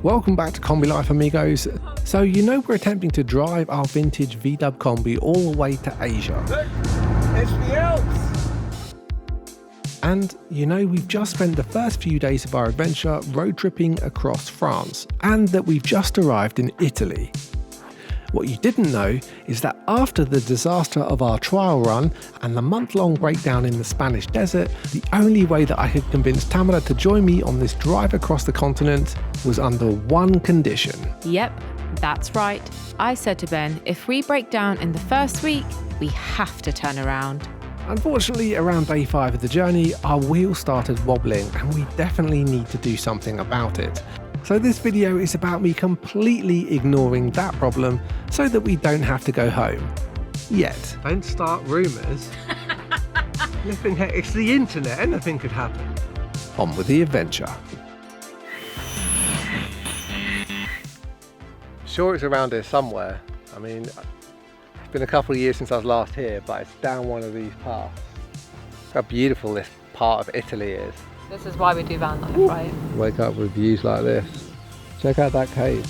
Welcome back to Kombi Life Amigos. So you know we're attempting to drive our vintage VW Kombi all the way to Asia. Look, it's the Alps! And you know we've just spent the first few days of our adventure road tripping across France, and that we've just arrived in Italy. What you didn't know is that after the disaster of our trial run and the month-long breakdown in the Spanish desert, the only way that I could convince Tamara to join me on this drive across the continent was under one condition. Yep, that's right. I said to Ben, if we break down in the first week, we have to turn around. Unfortunately, around day 5 of the journey, our wheels started wobbling and we definitely need to do something about it. So this video is about me completely ignoring that problem so that we don't have to go home. Yet. Don't start rumours. It's the internet, anything could happen. On with the adventure. Sure, it's around here somewhere. I mean, it's been a couple of years since I was last here, but it's down one of these paths. How beautiful this part of Italy is. This is why we do van life, right? Wake up with views like this. Check out that cave.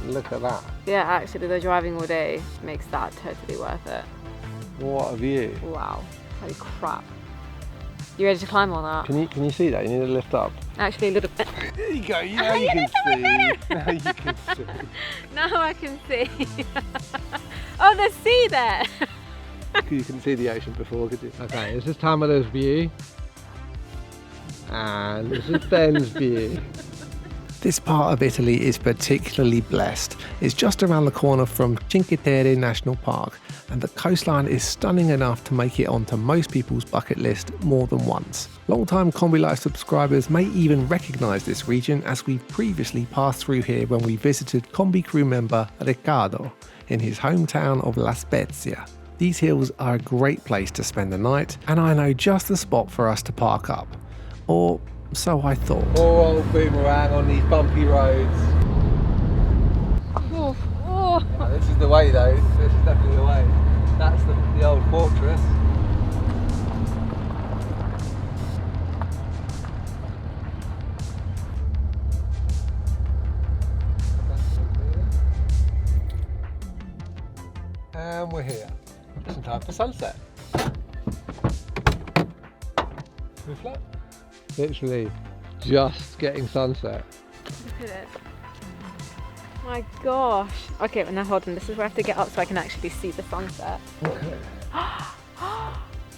Look at that. Yeah, actually the driving all day makes that totally worth it. What a view. Wow, holy crap. You ready to climb on that? Can you see that? You need to lift up. Actually a little bit. There you go, now you can see. Now you can see. Now I can see. Oh, the sea there. You couldn't see the ocean before, could you? Okay, this is Tamara's view. And this is Ben's view. This part of Italy is particularly blessed. It's just around the corner from Cinque Terre National Park, and the coastline is stunning enough to make it onto most people's bucket list more than once. Long-time Kombi Life subscribers may even recognise this region, as we've previously passed through here when we visited Kombi crew member Riccardo in his hometown of La Spezia. These hills are a great place to spend the night, and I know just the spot for us to park up. Or so I thought. Poor old boomerang on these bumpy roads. Oh, oh. Yeah, this is the way though, this is definitely the way. That's the old fortress. And we're here. Just in time for sunset. Too flat. Literally just getting sunset. Look at it. My gosh. Okay, well now hold on. This is where I have to get up so I can actually see the sunset. Okay.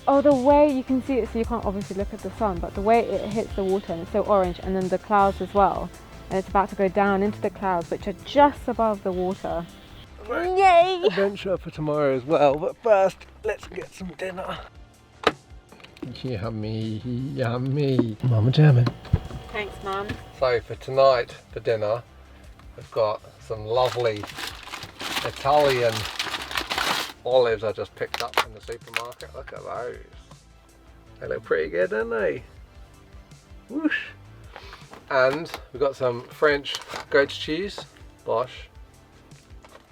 Oh, the way you can see it, so you can't obviously look at the sun, but the way it hits the water and it's so orange, and then the clouds as well. And it's about to go down into the clouds, which are just above the water. Yay! Adventure for tomorrow as well, but first let's get some dinner. Yummy, yummy. Mama jamming. Thanks, Mum. So for tonight, for dinner, we've got some lovely Italian olives I just picked up from the supermarket. Look at those. They look pretty good, don't they? Whoosh. And we've got some French goat cheese, bosh.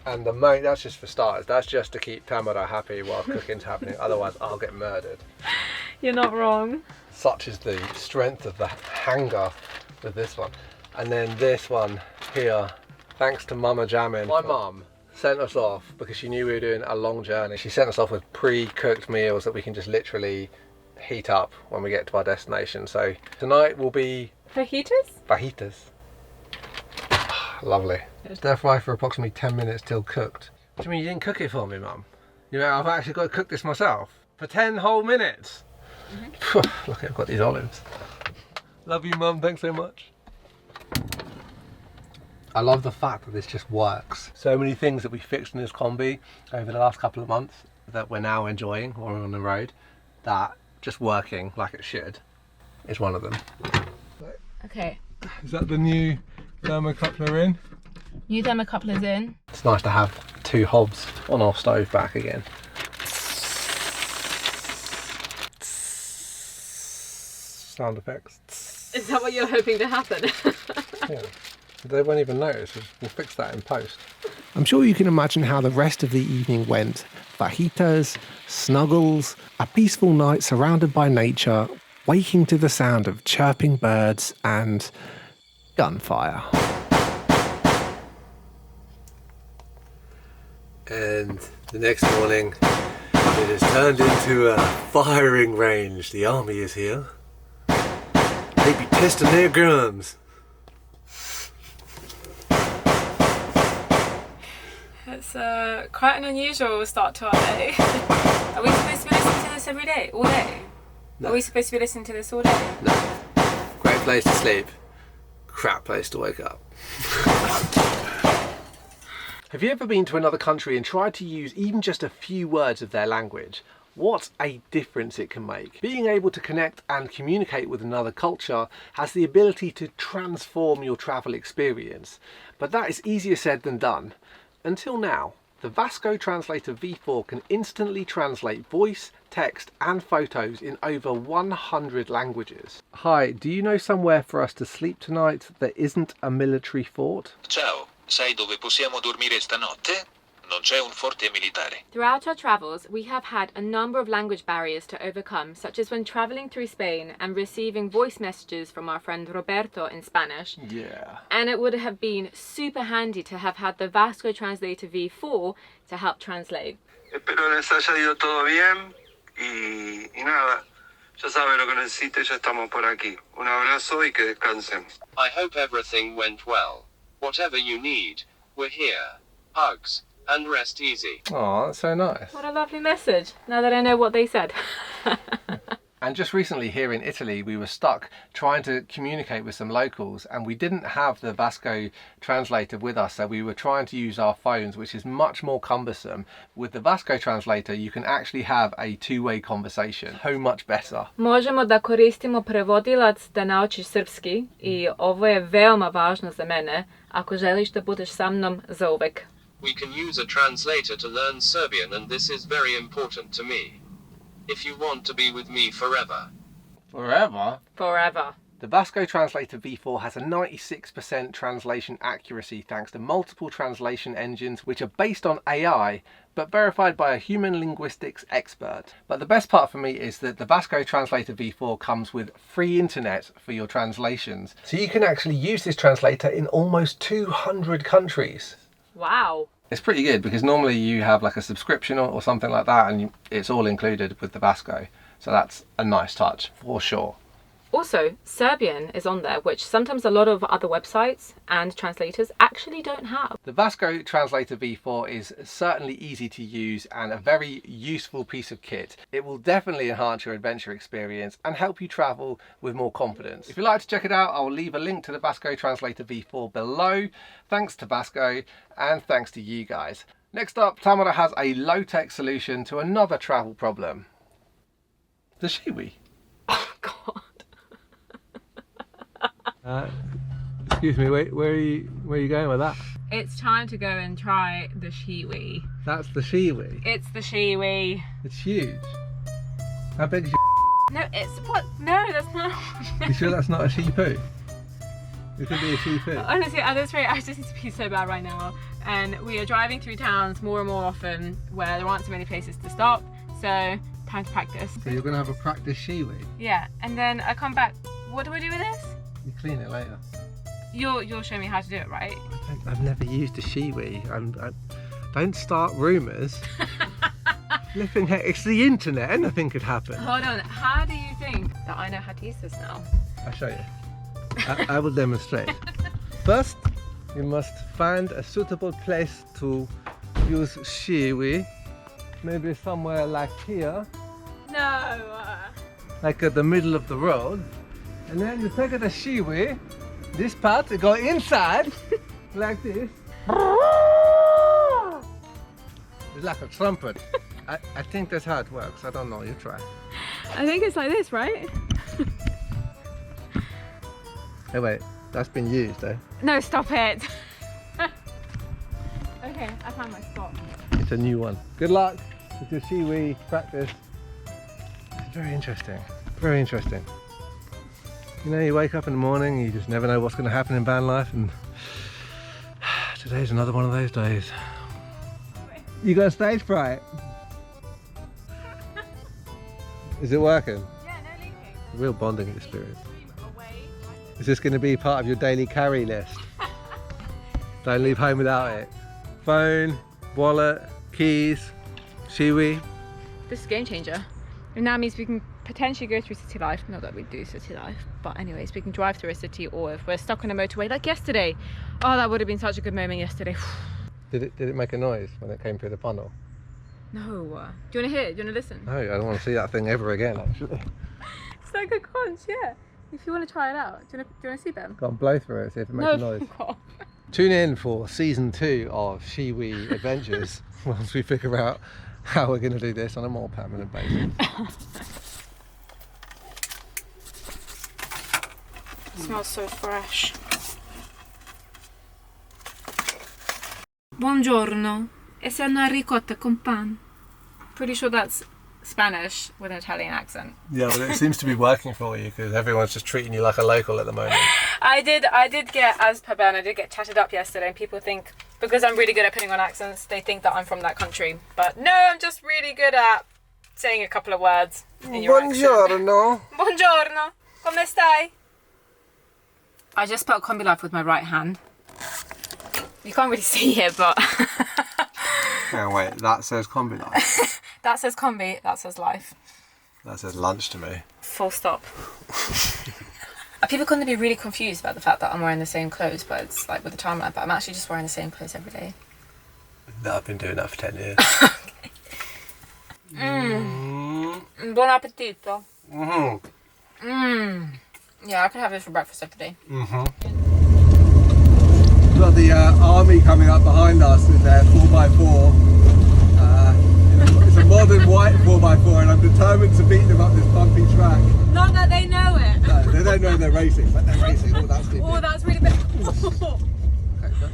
And the main, that's just for starters, that's just to keep Tamara happy while cooking's happening, otherwise I'll get murdered. You're not wrong. Such is the strength of the hanger with this one. And then this one here, thanks to Mama Jamming. My mum sent us off because she knew we were doing a long journey. She sent us off with pre-cooked meals that we can just literally heat up when we get to our destination. So tonight will be Fajitas? fajitas. Lovely. Stir fry for approximately 10 minutes till cooked. What do you mean you didn't cook it for me, Mum? You know, I've actually got to cook this myself for 10 whole minutes. Mm-hmm. Look, I've got these olives. Love you, Mum, thanks so much. I love the fact that this just works. So many things that we fixed in this Kombi over the last couple of months that we're now enjoying while we're on the road, that just working like it should is one of them. Okay. Is that the new thermocoupler in? New thermocoupler's in. It's nice to have 2 hobs on our stove back again. Sound effects. Is that what you're hoping to happen? Yeah. They won't even notice. We'll fix that in post. I'm sure you can imagine how the rest of the evening went. Fajitas, snuggles, a peaceful night surrounded by nature, waking to the sound of chirping birds and gunfire. And the next morning, it has turned into a firing range. The army is here. They be testing their guns. It's quite an unusual start to our day. Are we supposed to be listening to this every day? All day? No. Are we supposed to be listening to this all day? No. Great place to sleep. Crap place to wake up. Have you ever been to another country and tried to use even just a few words of their language? What a difference it can make. Being able to connect and communicate with another culture has the ability to transform your travel experience. But that is easier said than done. Until now, the Vasco Translator V4 can instantly translate voice, text and photos in over 100 languages. Hi, do you know somewhere for us to sleep tonight that isn't a military fort? Ciao, sai dove possiamo dormire stanotte? Non c'è un forte militare. Throughout our travels, we have had a number of language barriers to overcome, such as when traveling through Spain and receiving voice messages from our friend Roberto in Spanish. Yeah. And it would have been super handy to have had the Vasco Translator V4 to help translate. Espero les haya ido todo bien y nada. Ya sabe lo que necesite, ya estamos por aquí. Un abrazo y que descansen. I hope everything went well. Whatever you need, we're here. Hugs. And rest easy. Oh, that's so nice. What a lovely message, now that I know what they said. And just recently here in Italy, we were stuck trying to communicate with some locals and we didn't have the Vasco translator with us, so we were trying to use our phones, which is much more cumbersome. With the Vasco translator, you can actually have a two-way conversation. So much better. Možemo da koristimo prevodilac da naučiš srpski I ovo je veoma važno za mene ako želiš da budeš sa mnom zauvek. We can use a translator to learn Serbian, and this is very important to me. If you want to be with me forever. Forever? Forever. The Vasco Translator V4 has a 96% translation accuracy thanks to multiple translation engines which are based on AI but verified by a human linguistics expert. But the best part for me is that the Vasco Translator V4 comes with free internet for your translations. So you can actually use this translator in almost 200 countries. Wow. It's pretty good because normally you have like a subscription or something like that and it's all included with the Vasco. So that's a nice touch for sure. Also, Serbian is on there, which sometimes a lot of other websites and translators actually don't have. The Vasco Translator V4 is certainly easy to use and a very useful piece of kit. It will definitely enhance your adventure experience and help you travel with more confidence. If you'd like to check it out, I'll leave a link to the Vasco Translator V4 below. Thanks to Vasco and thanks to you guys. Next up, Tamara has a low-tech solution to another travel problem. The SHEWEE. Oh God. Excuse me, where are you going with that? It's time to go and try the SHEWEE. That's the SHEWEE. It's the SHEWEE. It's huge. How big is No, it's what? No, that's not. you sure that's not a sheepoo? It could be a sheepoo. Honestly, at this rate, I just need to pee so bad right now. And we are driving through towns more and more often where there aren't so many places to stop. So time to practice. So you're gonna have a practice SHEWEE? Yeah, and then I come back. What do I do with this? You clean it later. You'll show me how to do it, right? I've never used a SHEWEE. Don't start rumours. Flipping heck, it's the internet. Anything could happen. Hold on. How do you think that I know how to use this now? I'll show you. I will demonstrate. First, you must find a suitable place to use SHEWEE. Maybe somewhere like here. No. Like at the middle of the road. And then you take the SHEWEE, this part, you go inside, like this. It's like a trumpet. I think that's how it works. I don't know, you try. I think it's like this, right? Hey wait, that's been used eh? No, stop it. Okay, I found my spot. It's a new one. Good luck with your SHEWEE practice. It's very interesting, very interesting. You know, you wake up in the morning, you just never know what's going to happen in van life, and today's another one of those days. You got stage fright? Is it working? Yeah, no leaking. Real bonding experience. Is this going to be part of your daily carry list? Don't leave home without it. Phone, wallet, keys, SHEWEE. This is a game changer. It now means we can potentially go through city life. Not that we do city life, but anyways, we can drive through a city, or if we're stuck on a motorway like yesterday. Oh, that would have been such a good moment yesterday. Did it make a noise when it came through the funnel? No. Do you want to hear it? Do you want to listen? No, I don't want to see that thing ever again, actually. It's like a conch, yeah. If you want to try it out. Do you want to see, Ben? Go and blow through it, see if it makes a noise. No. Tune in for season 2 of SHEWEE Adventures once we figure out how we're going to do this on a more permanent basis. It smells so fresh. Buongiorno. Essa una ricotta con pan. Pretty sure that's Spanish with an Italian accent. Yeah, but it seems to be working for you because everyone's just treating you like a local at the moment. I did get, as per Ben, I did get chatted up yesterday, and people think, because I'm really good at putting on accents, they think that I'm from that country. But no, I'm just really good at saying a couple of words in your accent. Buongiorno. Buongiorno. Come stai? I just spelled Kombi Life with my right hand. You can't really see it, but... Oh wait, that says Kombi Life. That says Kombi, that says life. That says lunch to me. Full stop. People are going to be really confused about the fact that I'm wearing the same clothes, but it's like with the timeline, but I'm actually just wearing the same clothes every day. No, I've been doing that for 10 years. Buon appetito. Mm-hmm. Yeah, I could have this for breakfast every day. Mm-hmm. We've got the army coming up behind us with their 4x4. It's a modern white 4x4 and I'm determined to beat them up this bumpy track. Not that they know it. No, they don't know they're racing, but they're racing. Oh, that's deep. Oh, that's really big. Okay,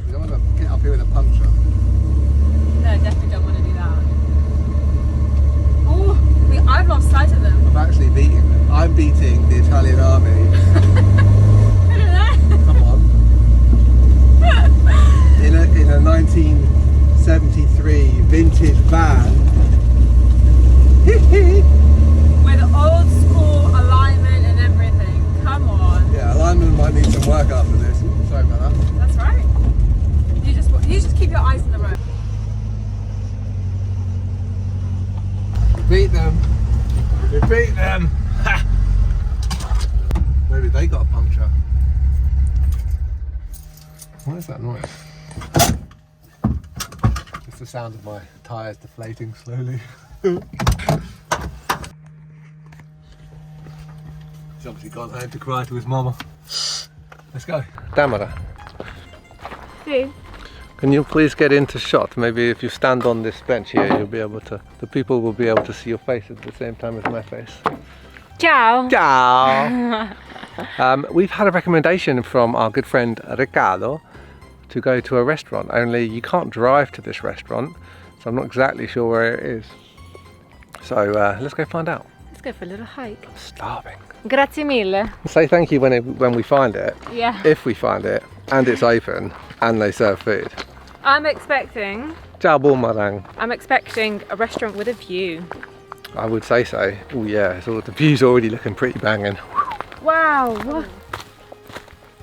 you don't want to get up here with a puncture. No, definitely don't want to do that. Oh, I've lost sight of them. I'm actually beating them. I'm beating the Italian army. Come on. In a 1973 vintage van. With old school alignment and everything. Come on. Yeah, alignment might need some work after this. Sorry about that. That's right. You just keep your eyes on the road. We beat them. We beat them. Ha! Maybe they got a puncture. What is that noise? It's the sound of my tyres deflating slowly. He's obviously gone home to cry to his mama. Let's go. Tamara, See? can you please get into shot? Maybe if you stand on this bench here, you'll be able to, the people will be able to see your face at the same time as my face. Ciao. Ciao! We've had a recommendation from our good friend Ricardo to go to a restaurant, only you can't drive to this restaurant, so I'm not exactly sure where it is. So let's go find out. Let's go for a little hike. I'm starving. Grazie mille. Say thank you when we find it, Yeah. if we find it, and it's open, and they serve food. I'm expecting Ciao boomerang. I'm expecting a restaurant with a view. I would say so. Oh yeah, so the view's already looking pretty banging. Wow. What?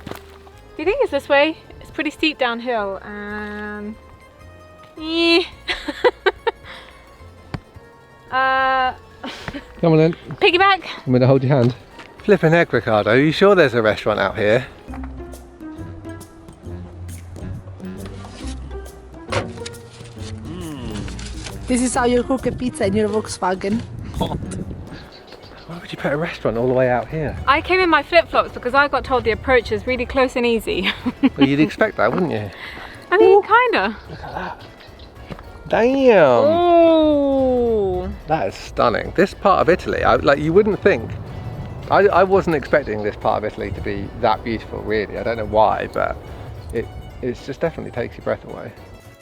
Do you think it's this way? It's pretty steep downhill and... Yeah. Come on then. Piggyback. I'm going to hold your hand. Flippin' heck, Ricardo, are you sure there's a restaurant out here? This is how you cook a pizza in your Volkswagen. What? Why would you put a restaurant all the way out here? I came in my flip-flops because I got told the approach is really close and easy. Well, you'd expect that, wouldn't you? I mean, kinda. Look at that. Damn! Oh. That is stunning. This part of Italy, like you wouldn't think. I wasn't expecting this part of Italy to be that beautiful, really. I don't know why, but it's just definitely takes your breath away.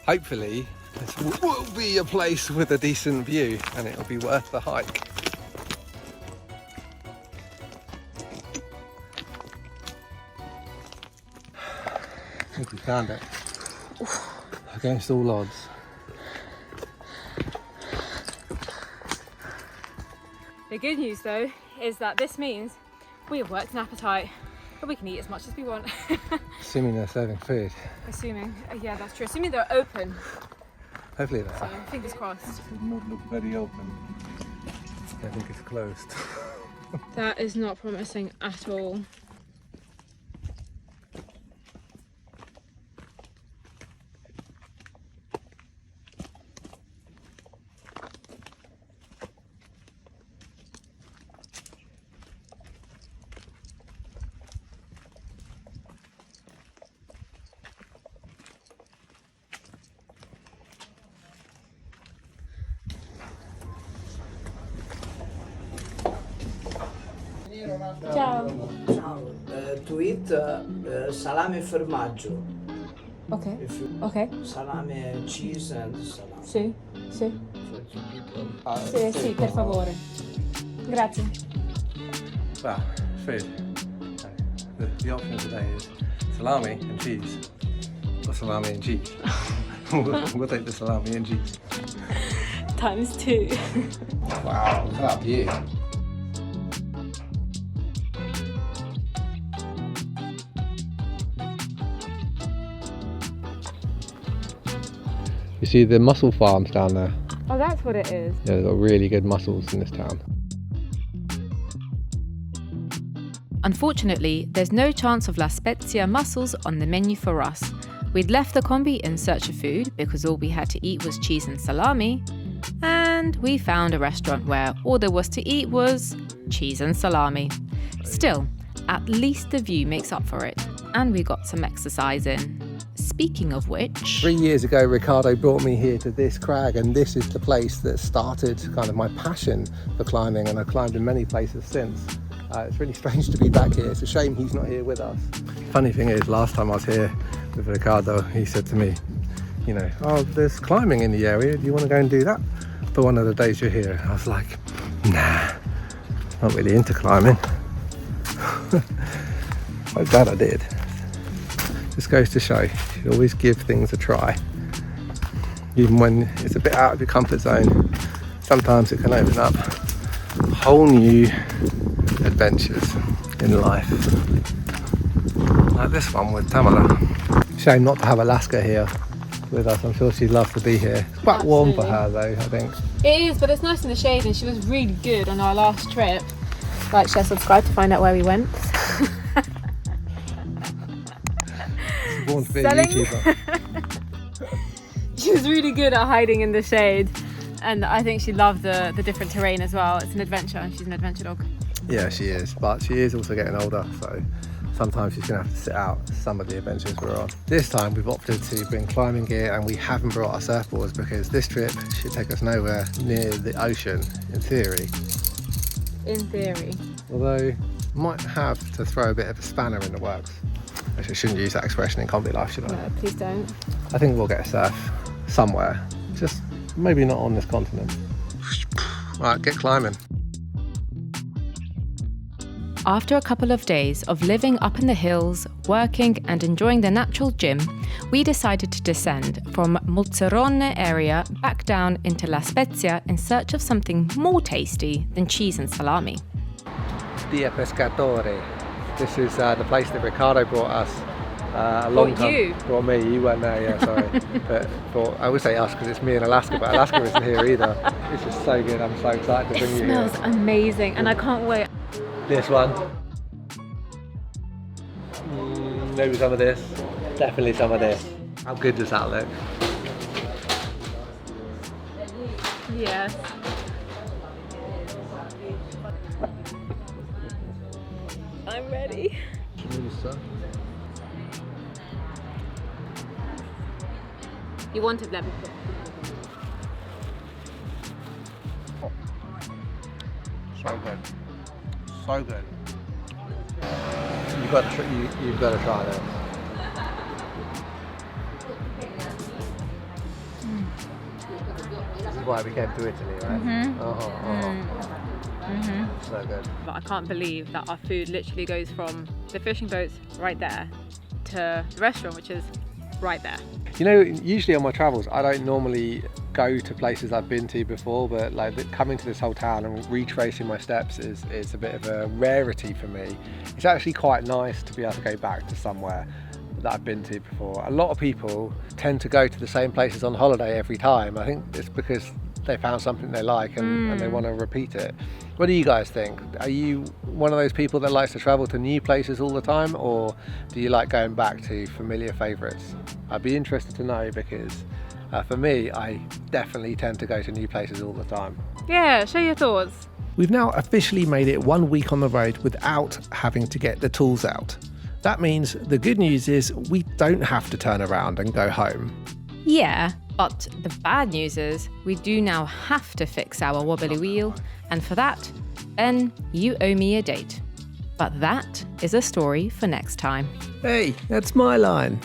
Hopefully, this will be a place with a decent view, and it'll be worth the hike. I think we found it. Against all odds. The good news though is that this means we have worked an appetite, but we can eat as much as we want. Assuming they're serving food. Assuming, yeah, that's true. Assuming they're open. Hopefully they So are. fingers crossed. It does not look very open. I think it's closed. That is not promising at all. Ciao. Ciao. To eat salami e formaggio. Okay. If you, Okay. salami, cheese and salami. Sì, sì. For two people. Sì, sì, per favore. Grazie. Well, food. The option today is salami and cheese. Or salami and cheese. We'll take the salami and cheese. Times 2. Wow, look at that view. You see the mussel farms down there? Oh, that's what it is. Yeah, they've got really good mussels in this town. Unfortunately, there's no chance of La Spezia mussels on the menu for us. We'd left the Kombi in search of food because all we had to eat was cheese and salami, and we found a restaurant where all there was to eat was cheese and salami. Still, at least the view makes up for it, and we got some exercise in. Speaking of which... 3 years ago, Ricardo brought me here to this crag, and this is the place that started kind of my passion for climbing, and I've climbed in many places since. It's really strange to be back here. It's a shame he's not here with us. Funny thing is, last time I was here with Ricardo, he said to me, you know, oh, there's climbing in the area. Do you want to go and do that for one of the days you're here? I was like, nah, not really into climbing. I'm glad I did. This goes to show, you should always give things a try. Even when it's a bit out of your comfort zone, sometimes it can open up whole new adventures in life. Like this one with Tamara. Shame not to have Alaska here with us. I'm sure she'd love to be here. It's quite warm for her though, I think. It is, but it's nice in the shade, and she was really good on our last trip. Like, share, subscribe to find out where we went. She's born to be a YouTuber. She was really good at hiding in the shade, and I think she loved the different terrain as well. It's an adventure, and she's an adventure dog. Yeah, she is, but she is also getting older, so sometimes she's going to have to sit out some of the adventures we're on. This time we've opted to bring climbing gear, and we haven't brought our surfboards because this trip should take us nowhere near the ocean, in theory. In theory. Although, might have to throw a bit of a spanner in the works. Actually, I shouldn't use that expression in Kombi Life, should I? No, please don't. I think we'll get a surf somewhere, just maybe not on this continent. Right, get climbing. After a couple of days of living up in the hills, working and enjoying the natural gym, we decided to descend from Mulzerone area back down into La Spezia in search of something more tasty than cheese and salami. Dia Pescatore. This is the place that Ricardo brought us a long time. You? Brought me, you weren't there, yeah, sorry. but I would say us because it's me in Alaska, but Alaska isn't here either. It's just so good, I'm so excited to bring you here. It smells amazing, and I can't wait. This one. Maybe some of this. Definitely some of this. How good does that look? Yes. I'm ready. You wanted that before. So good. So good. You've got to try this. This is why we came to Italy, right? So good. But I can't believe that our food literally goes from the fishing boats right there to the restaurant, which is right there. You know, usually on my travels, I don't normally go to places I've been to before, but like coming to this whole town and retracing my steps is a bit of a rarity for me. It's actually quite nice to be able to go back to somewhere that I've been to before. A lot of people tend to go to the same places on holiday every time. I think it's because they found something they like and they want to repeat it. What do you guys think? Are you one of those people that likes to travel to new places all the time, or do you like going back to familiar favourites? I'd be interested to know, because for me, I definitely tend to go to new places all the time. Yeah, share your thoughts. We've now officially made it 1 week on the road without having to get the tools out. That means the good news is we don't have to turn around and go home. Yeah, but the bad news is we do now have to fix our wobbly wheel, and for that, Ben, you owe me a date. But that is a story for next time. Hey, that's my line.